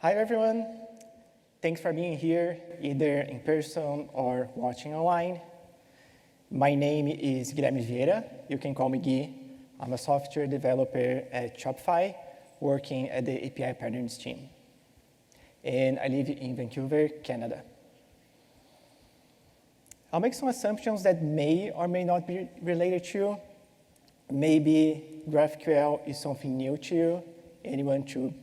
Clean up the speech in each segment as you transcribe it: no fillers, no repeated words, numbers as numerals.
Hi, everyone. Thanks for being here, either in person or watching online. My name is Guilherme Vieira. You can call me Gui. I'm a software developer at Shopify, working at the API Partners team. And I live in Vancouver, Canada. I'll make some assumptions that may or may not be related to you. Maybe GraphQL is something new to you, and you want to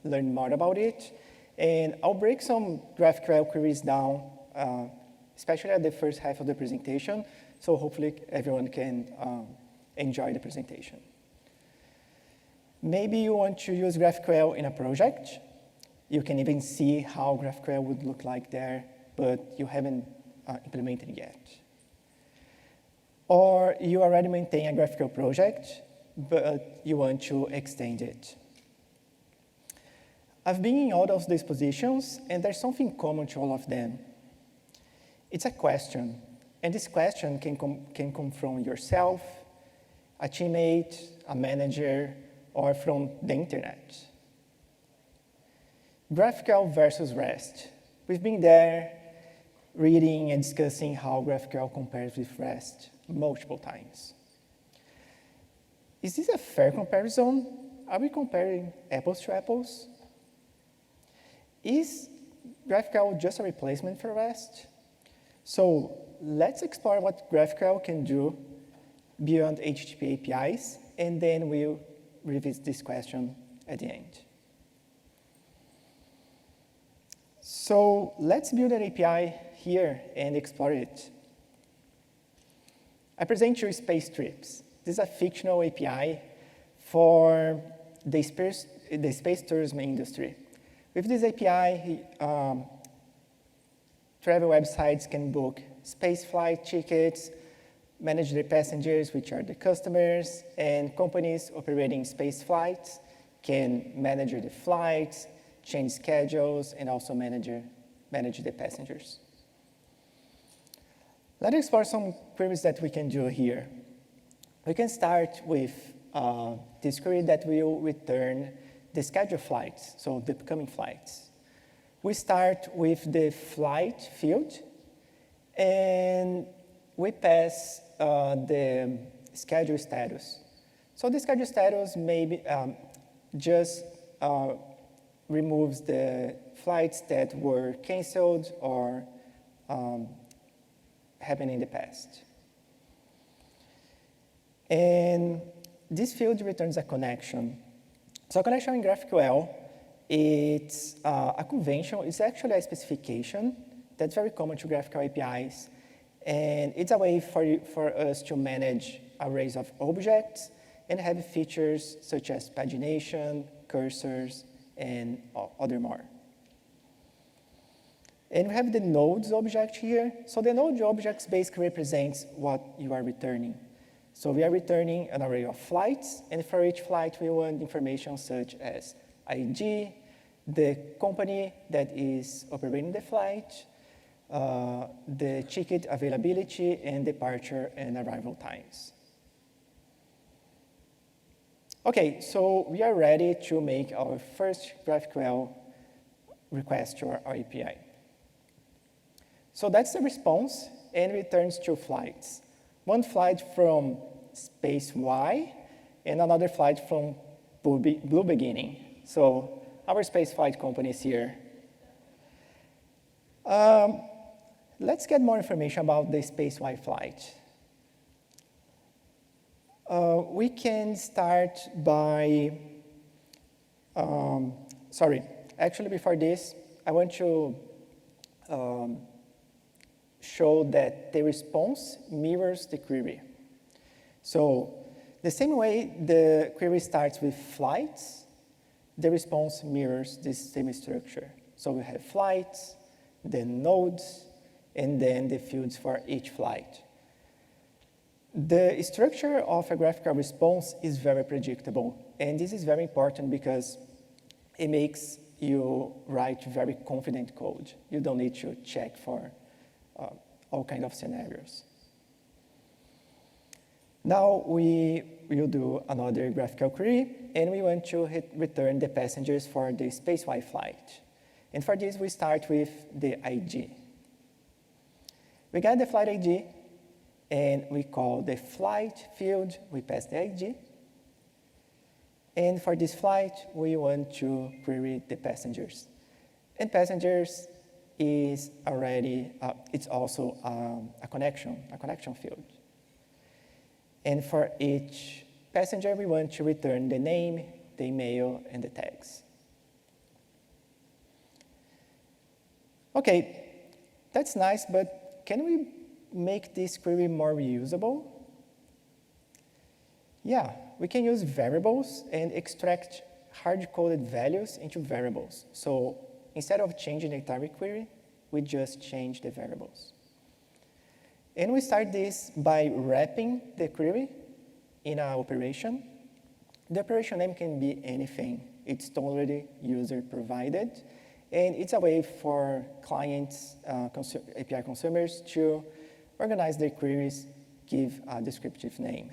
learn more about it. And I'll break some GraphQL queries down, especially at the first half of the presentation, so hopefully everyone can enjoy the presentation. Maybe you want to use GraphQL in a project. You can even see how GraphQL would look like there, but you haven't implemented it yet. Or you already maintain a GraphQL project, but you want to extend it. I've been in all of these positions, and there's something common to all of them. It's a question, and this question can come from yourself, a teammate, a manager, or from the internet. GraphQL versus REST. We've been there reading and discussing how GraphQL compares with REST multiple times. Is this a fair comparison? Are we comparing apples to apples? Is GraphQL just a replacement for REST? So let's explore what GraphQL can do beyond HTTP APIs, and then we'll revisit this question at the end. So let's build an API here and explore it. I present you Space Trips. This is a fictional API for the space tourism industry. With this API, travel websites can book space flight tickets, manage their passengers, which are the customers, and companies operating space flights can manage the flights, change schedules, and also manage the passengers. Let's explore some queries that we can do here. We can start with this query that will return the scheduled flights, so the upcoming flights. We start with the flight field, and we pass the schedule status. So the schedule status maybe just removes the flights that were canceled or happened in the past. And this field returns a connection. So a connection in GraphQL, it's a convention. It's actually a specification that's very common to GraphQL APIs. And it's a way for us to manage arrays of objects and have features such as pagination, cursors, and other more. And we have the nodes object here. So the node objects basically represents what you are returning. So we are returning an array of flights, and for each flight we want information such as ID, the company that is operating the flight, the ticket availability, and departure and arrival times. Okay, so we are ready to make our first GraphQL request to our API. So that's the response, and returns two flights. One flight from space Y, and another flight from Blue Beginning. So our space flight company is here. Let's get more information about the space Y flight. We can start by, actually before this, I want to show that the response mirrors the query. So the same way the query starts with flights, the response mirrors this same structure. So we have flights, then nodes, and then the fields for each flight. The structure of a GraphQL response is very predictable, and this is very important because it makes you write very confident code. You don't need to check for all kinds of scenarios. Now we will do another GraphQL query, and we want to return the passengers for the spacewise flight. And for this, we start with the ID. We got the flight ID, and we call the flight field, we pass the ID. And for this flight, we want to query the passengers. And passengers is already, it's also a connection field. And for each passenger, we want to return the name, the email, and the tags. Okay, that's nice, but can we make this query more reusable? Yeah, we can use variables and extract hard-coded values into variables. So instead of changing the entire query, we just change the variables. And we start this by wrapping the query in an operation. The operation name can be anything. It's totally user-provided. And it's a way for clients, API consumers, to organize their queries, give a descriptive name.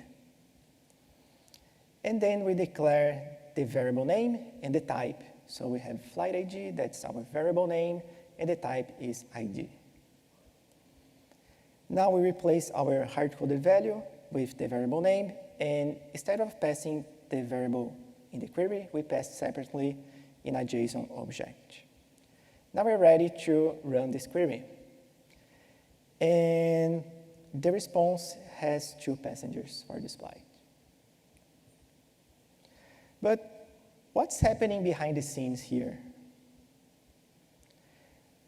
And then we declare the variable name and the type. So we have flight ID, that's our variable name, and the type is ID. Now we replace our hard-coded value with the variable name, and instead of passing the variable in the query, we pass separately in a JSON object. Now we're ready to run this query. And the response has 2 passengers for this flight. But what's happening behind the scenes here?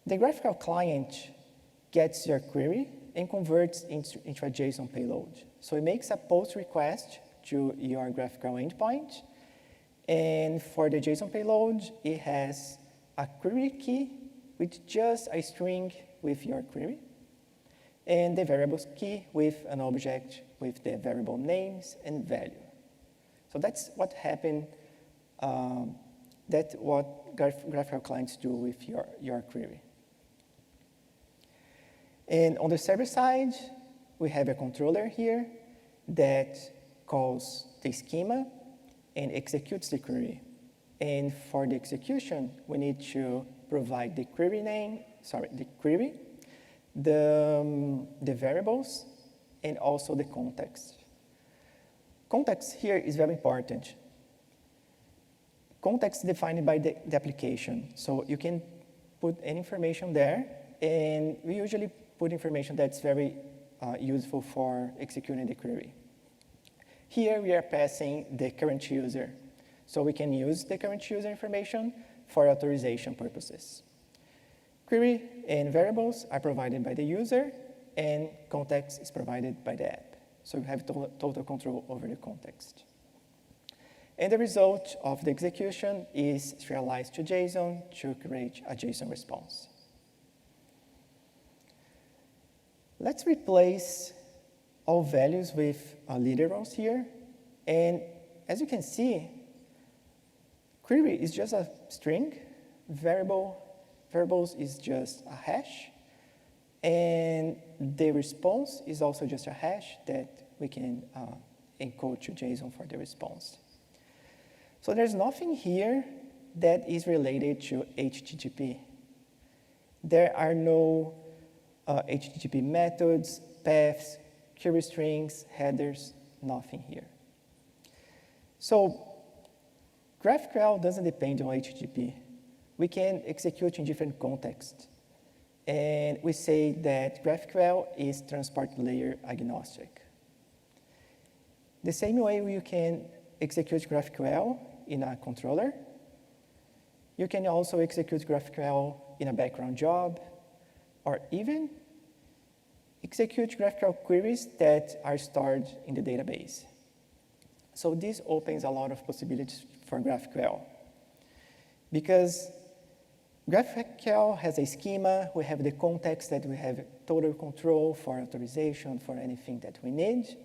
The GraphQL client gets your query and converts into a JSON payload. So it makes a post request to your GraphQL endpoint. And for the JSON payload, it has a query key with just a string with your query, and the variables key with an object with the variable names and value. So that's what happened, that's what GraphQL clients do with your query. And on the server side, we have a controller here that calls the schema and executes the query. And for the execution, we need to provide the query name, the variables, and also the context. Context here is very important. Context defined by the application. So you can put any information there, and we usually put information that's very useful for executing the query. Here we are passing the current user. So we can use the current user information for authorization purposes. Query and variables are provided by the user, and context is provided by the app. So we have total control over the context. And the result of the execution is serialized to JSON to create a JSON response. Let's replace all values with literals here. And as you can see, query is just a string, variables is just a hash, and the response is also just a hash that we can encode to JSON for the response. So there's nothing here that is related to HTTP. There are no HTTP methods, paths, query strings, headers, nothing here. So GraphQL doesn't depend on HTTP. We can execute in different contexts. And we say that GraphQL is transport layer agnostic. The same way you can execute GraphQL in a controller, you can also execute GraphQL in a background job, or even execute GraphQL queries that are stored in the database. So this opens a lot of possibilities for GraphQL. Because GraphQL has a schema, we have the context that we have total control for authorization, for anything that we need.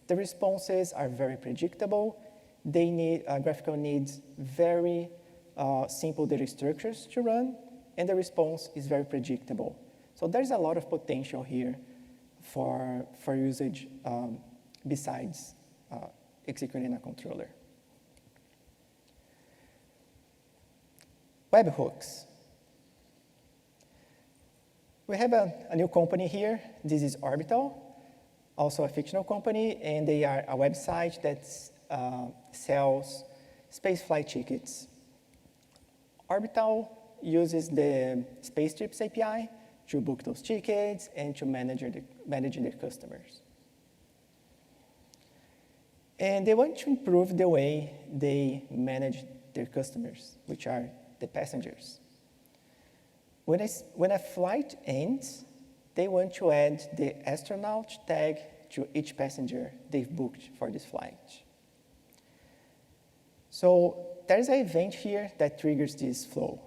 The responses are very predictable. GraphQL needs very simple data structures to run, and the response is very predictable. So there's a lot of potential here for usage besides executing a controller. Webhooks. We have a new company here. This is Orbital, also a fictional company, and they are a website that sells spaceflight tickets. Orbital uses the Space Trips API to book those tickets and to manage their customers. And they want to improve the way they manage their customers, which are the passengers. When a flight ends, they want to add the astronaut tag to each passenger they've booked for this flight. So there's an event here that triggers this flow.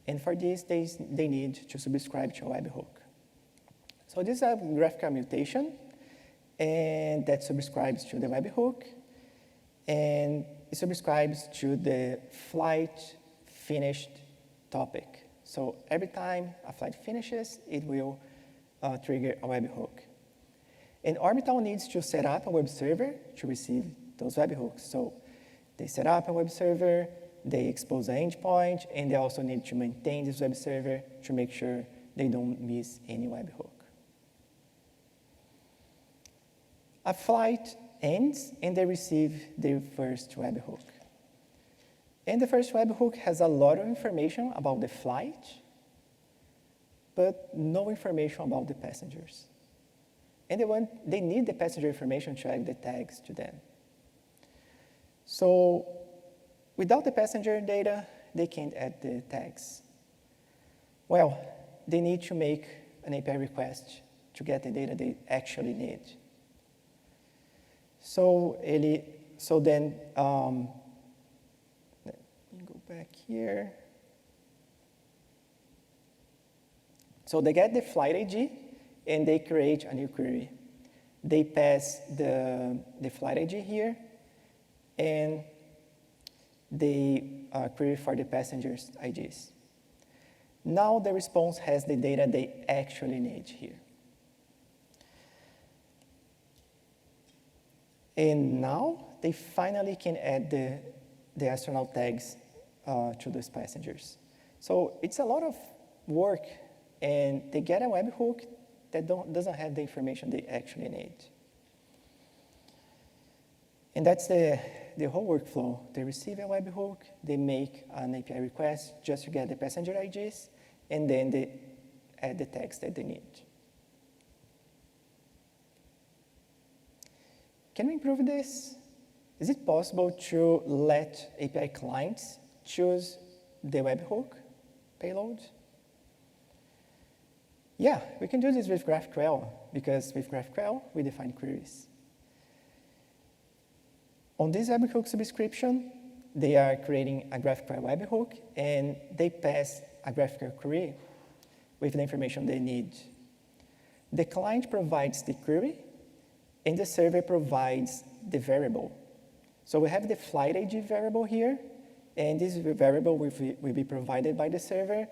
And for this, they need to subscribe to a webhook. So this is a GraphQL mutation, and that subscribes to the webhook, and it subscribes to the flight finished topic. So every time a flight finishes, it will trigger a webhook. And Orbital needs to set up a web server to receive those webhooks. So they set up a web server, they expose an endpoint, and they also need to maintain this web server to make sure they don't miss any webhook. A flight ends, and they receive their first webhook. And the first webhook has a lot of information about the flight, but no information about the passengers. And they need the passenger information to add the tags to them. So without the passenger data, they can't add the tags. Well, they need to make an API request to get the data they actually need. So then, let me go back here. So they get the flight ID, and they create a new query. They pass the flight ID here, and they query for the passengers' IDs. Now the response has the data they actually need here. And now they finally can add the astronaut tags to those passengers. So it's a lot of work, and they get a webhook that doesn't have the information they actually need. And that's the whole workflow. They receive a webhook, they make an API request just to get the passenger IDs, and then they add the tags that they need. Can we improve this? Is it possible to let API clients choose the webhook payload? Yeah, we can do this with GraphQL, because with GraphQL, we define queries. On this webhook subscription, they are creating a GraphQL webhook, and they pass a GraphQL query with the information they need. The client provides the query, and the server provides the variable. So we have the flight ID variable here, and this variable will be provided by the server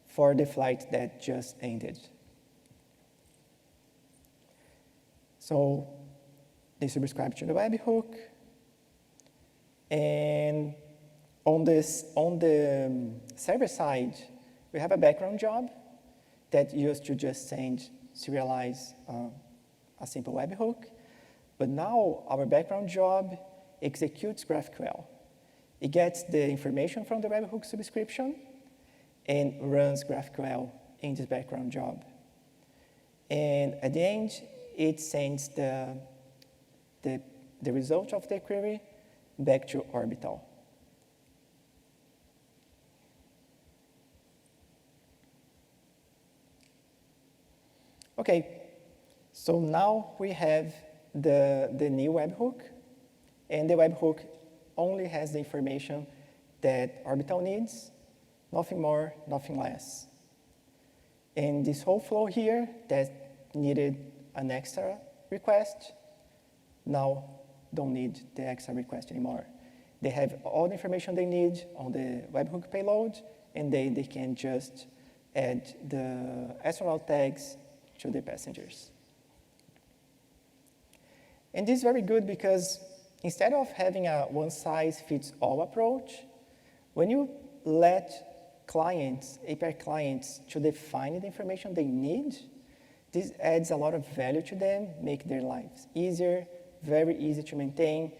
for the flight that just ended. So they subscribe to the webhook, and on the server side, we have a background job that used to just serialize a simple webhook. But now our background job executes GraphQL. It gets the information from the webhook subscription and runs GraphQL in this background job. And at the end, it sends the result of the query back to Orbital. Okay, so now we have the new webhook, and the webhook only has the information that Orbital needs, nothing more, nothing less. And this whole flow here that needed an extra request, now don't need the extra request anymore. They have all the information they need on the webhook payload, and they can just add the astronaut tags to the passengers. And this is very good because instead of having a one-size-fits-all approach, when you let clients, API clients, to define the information they need, this adds a lot of value to them, make their lives easier, very easy to maintain,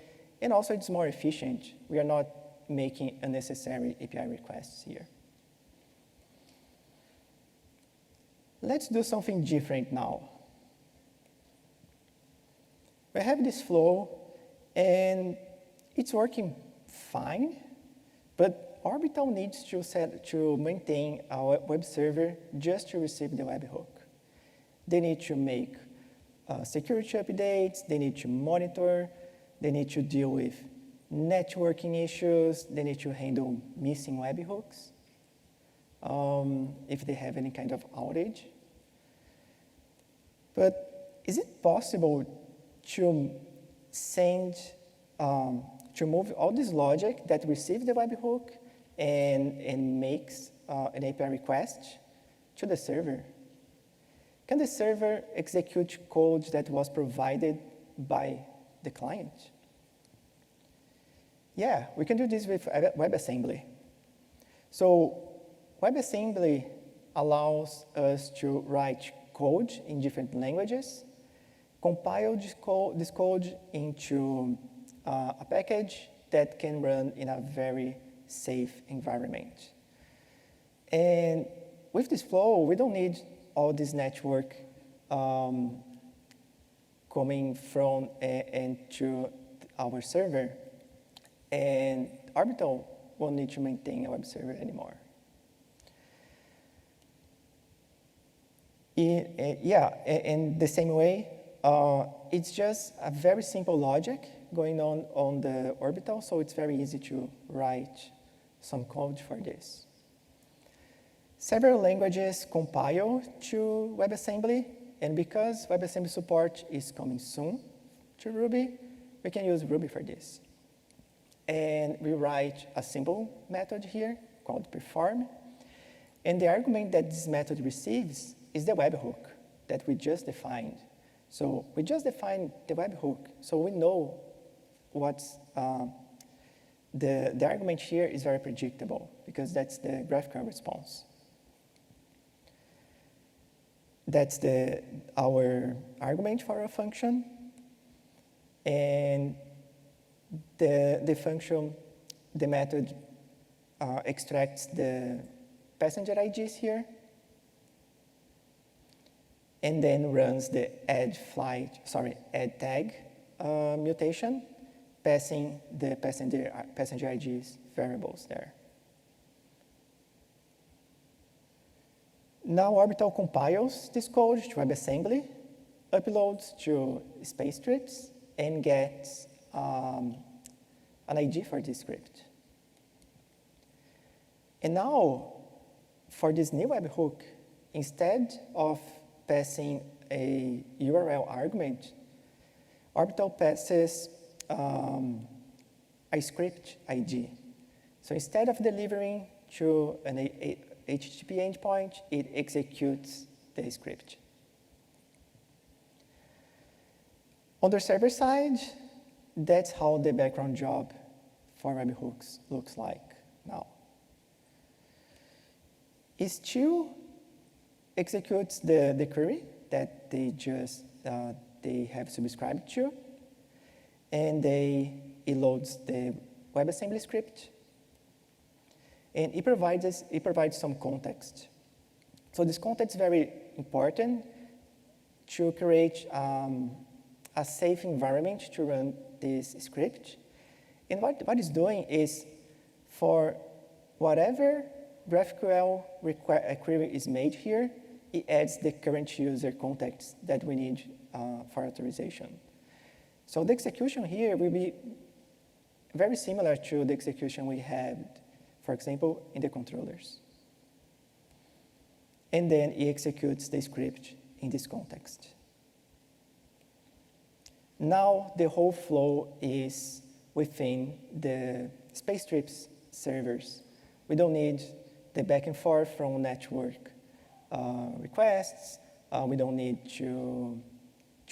and also it's more efficient. We are not making unnecessary API requests here. Let's do something different now. We have this flow, and it's working fine, but Orbital needs to maintain our web server just to receive the webhook. They need to make security updates, they need to monitor, they need to deal with networking issues, they need to handle missing webhooks if they have any kind of outage. But is it possible to to move all this logic that receives the webhook and makes an API request to the server? Can the server execute code that was provided by the client? Yeah, we can do this with WebAssembly. So WebAssembly allows us to write code in different languages, compile this code into a package that can run in a very safe environment. And with this flow, we don't need all this network coming from and to our server. And Orbital won't need to maintain a web server anymore. In the same way, it's just a very simple logic going on the Orbital, so it's very easy to write some code for this. Several languages compile to WebAssembly, and because WebAssembly support is coming soon to Ruby, we can use Ruby for this. And we write a simple method here called perform, and the argument that this method receives is the webhook that we just defined. So we just defined the webhook, so we know what's the argument here is very predictable because that's the GraphQL response. That's our argument for our function, and the function, the method extracts the passenger IDs here, and then runs the add tag mutation, passing the passenger IDs variables there. Now Orbital compiles this code to WebAssembly, uploads to space scripts, and gets an ID for this script. And now, for this new webhook, instead of passing a URL argument, Orbital passes a script ID. So instead of delivering to an HTTP endpoint, it executes the script. On the server side, that's how the background job for webhooks looks like now. It still executes the query that they have subscribed to, and it loads the WebAssembly script, and it provides some context. So this context is very important to create a safe environment to run this script. And what it's doing is, for whatever GraphQL query is made here, it adds the current user context that we need for authorization. So the execution here will be very similar to the execution we had, for example, in the controllers. And then it executes the script in this context. Now the whole flow is within the space strips servers. We don't need the back and forth from network requests. We don't need to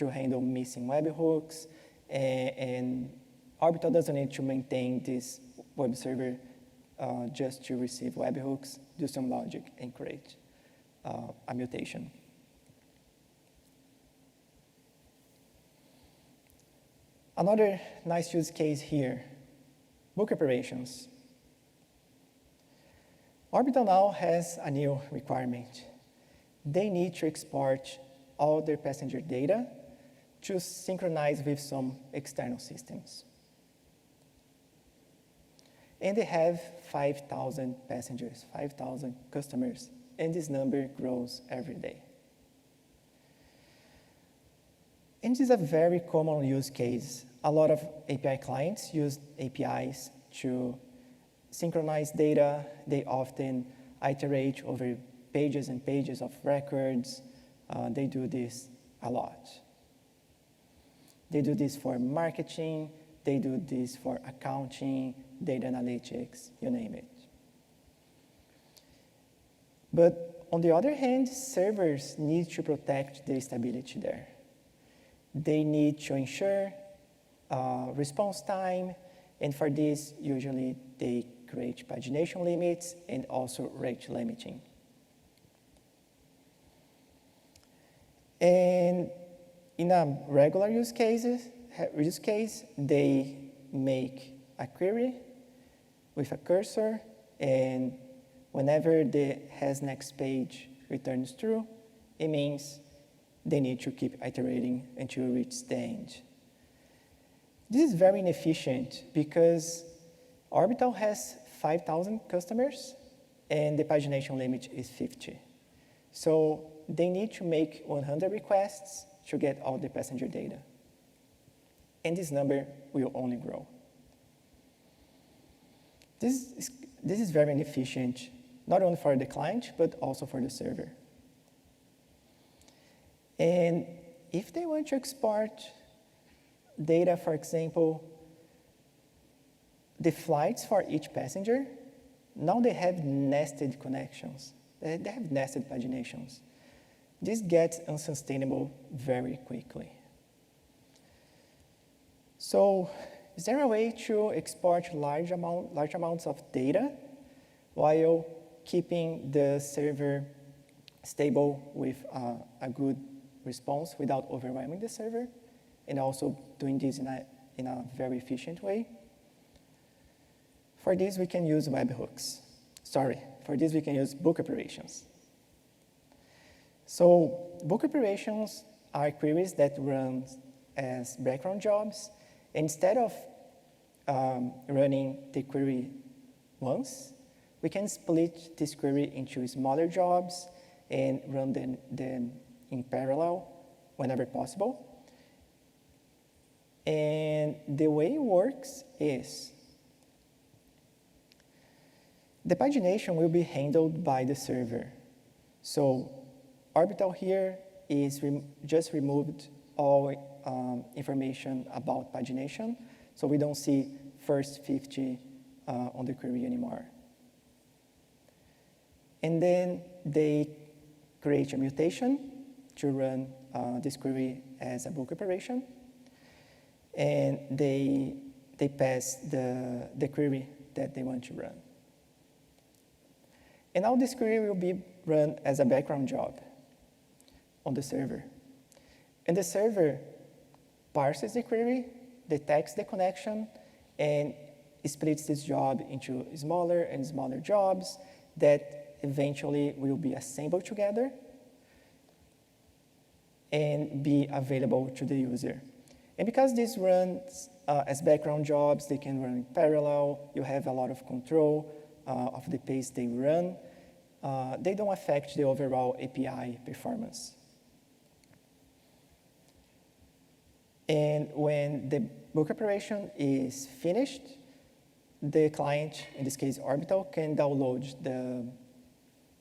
handle missing webhooks. and Orbital doesn't need to maintain this web server just to receive webhooks, do some logic, and create a mutation. Another nice use case here, book operations. Orbital now has a new requirement. They need to export all their passenger data to synchronize with some external systems. And they have 5,000 passengers, 5,000 customers, and this number grows every day. And this is a very common use case. A lot of API clients use APIs to synchronize data. They often iterate over pages and pages of records. They do this a lot. They do this for marketing. They do this for accounting, data analytics, you name it. But on the other hand, servers need to protect the stability there. They need to ensure response time, and for this, usually they create pagination limits and also rate limiting. And in a regular use case, they make a query with a cursor, and whenever the hasNext page returns true, it means they need to keep iterating until it reaches the end. This is very inefficient because Orbital has 5,000 customers and the pagination limit is 50. So they need to make 100 requests to get all the passenger data. And this number will only grow. This is very inefficient, not only for the client, but also for the server. And if they want to export data, for example, the flights for each passenger, now they have nested connections. They have nested paginations. This gets unsustainable very quickly. So is there a way to export large amounts of data while keeping the server stable with a good response without overwhelming the server, and also doing this in a very efficient way? For this, we can use webhooks. For this, we can use book operations. So book operations are queries that run as background jobs. Instead of running the query once, we can split this query into smaller jobs and run them in parallel whenever possible. And the way it works is the pagination will be handled by the server. So Orbital here is just removed all information about pagination, so we don't see first 50 on the query anymore. And then they create a mutation to run this query as a book operation, and they pass the query that they want to run. And now this query will be run as a background job on the server. And the server parses the query, detects the connection, and splits this job into smaller and smaller jobs that eventually will be assembled together and be available to the user. And because this runs as background jobs, they can run in parallel. You have a lot of control of the pace they run. They don't affect the overall API performance. And when the book operation is finished, the client, in this case Orbital, can download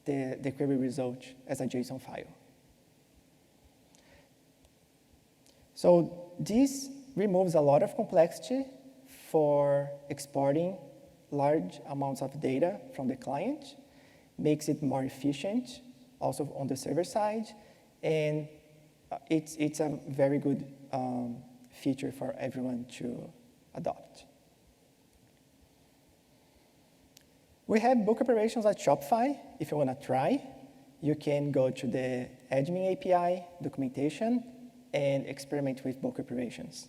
the query result as a JSON file. So this removes a lot of complexity for exporting large amounts of data from the client, makes it more efficient also on the server side, and it's a very good feature for everyone to adopt. We have book operations at Shopify. If you want to try, you can go to the admin API documentation and experiment with book operations.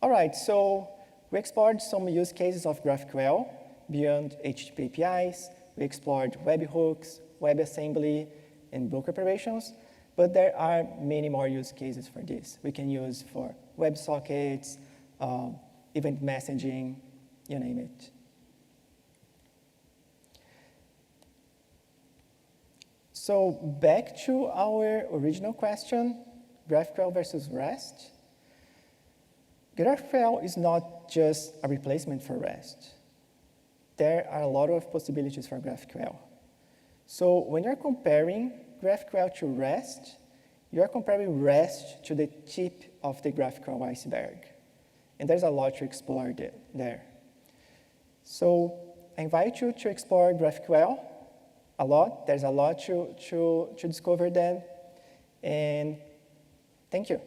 All right, so we explored some use cases of GraphQL beyond HTTP APIs. We explored webhooks, WebAssembly, and book operations, but there are many more use cases for this. We can use for Websockets, event messaging, you name it. So back to our original question, GraphQL versus REST. GraphQL is not just a replacement for REST. There are a lot of possibilities for GraphQL. So when you're comparing GraphQL to REST, you're comparing REST to the tip of the GraphQL iceberg. And there's a lot to explore there. So I invite you to explore GraphQL a lot. There's a lot to discover then. And thank you.